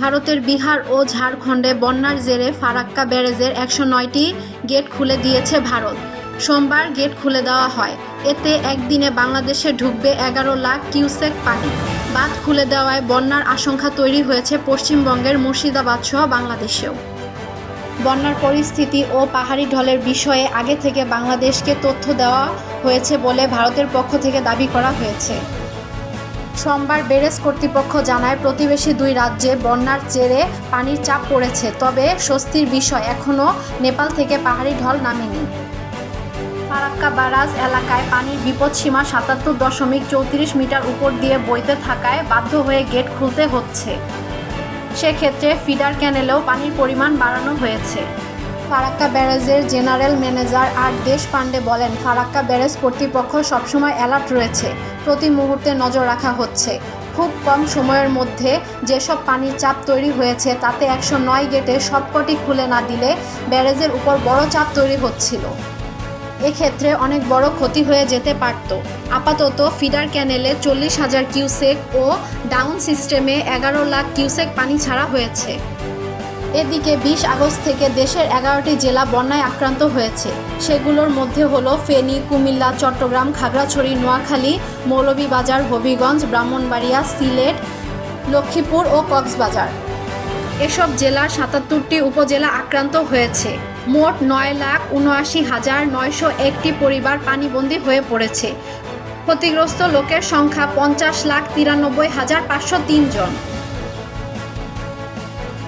ভারতের বিহার ও ঝাড়খণ্ডে বন্যার জেরে ফারাক্কা ব্যারেজের 109টি গেট খুলে দিয়েছে ভারত। সোমবার গেট খুলে দেওয়া হয়। এতে একদিনে বাংলাদেশে ঢুকবে 11 লাখ কিউসেক পানি। বাঁধ খুলে দেওয়ায় বন্যার আশঙ্কা তৈরি হয়েছে পশ্চিমবঙ্গের মুর্শিদাবাদ সহ বাংলাদেশেও। বন্যার পরিস্থিতি ও পাহাড়ি ঢলের বিষয়ে আগে থেকে বাংলাদেশকে তথ্য দেওয়া হয়েছে বলে ভারতের পক্ষ থেকে দাবি করা হয়েছে। সোমবার ব্যারেজ কর্তৃপক্ষ জানায়, প্রতিবেশী দুই রাজ্যে বন্যার জেরে পানির চাপ পড়েছে, তবে স্বস্তির বিষয় এখনও নেপাল থেকে পাহাড়ি ঢল নামেনি। ফারাক্কা ব্যারাজ এলাকায় পানির বিপদসীমা 77.34 মিটার উপর দিয়ে বইতে থাকায় বাধ্য হয়ে গেট খুলতে হচ্ছে। সেক্ষেত্রে ফিডার ক্যানেলেও পানির পরিমাণ বাড়ানো হয়েছে। ফারাক্কা ব্যারেজের জেনারেল ম্যানেজার আর দেশপান্ডে বলেন, ফারাক্কা ব্যারেজ কর্তৃপক্ষ সবসময় অ্যালার্ট রয়েছে, প্রতি মুহূর্তে নজর রাখা হচ্ছে। খুব কম সময়ের মধ্যে যেসব পানির চাপ তৈরি হয়েছে তাতে 109 গেটের সবকটি খুলে না দিলে ব্যারেজের উপর বড় চাপ তৈরি হচ্ছিল। এক্ষেত্রে অনেক বড় ক্ষতি হয়ে যেতে পারত। আপাতত ফিডার ক্যানেলে 40,000 কিউসেক ও ডাউন সিস্টেমে 11 লাখ কিউসেক পানি ছাড়া হয়েছে। এদিকে 20 আগস্ট থেকে দেশের 11টি জেলা বন্যায় আক্রান্ত হয়েছে। সেগুলোর মধ্যে হলো ফেনী, কুমিল্লা, চট্টগ্রাম, খাগড়াছড়ি, নোয়াখালী, মৌলভীবাজার, হবিগঞ্জ, ব্রাহ্মণবাড়িয়া, সিলেট, লক্ষ্মীপুর ও কক্সবাজার। এসব জেলার 77টি উপজেলা আক্রান্ত হয়েছে। মোট 9,79,901টি পরিবার পানিবন্দী হয়ে পড়েছে। ক্ষতিগ্রস্ত লোকের সংখ্যা 50,93,503 জন।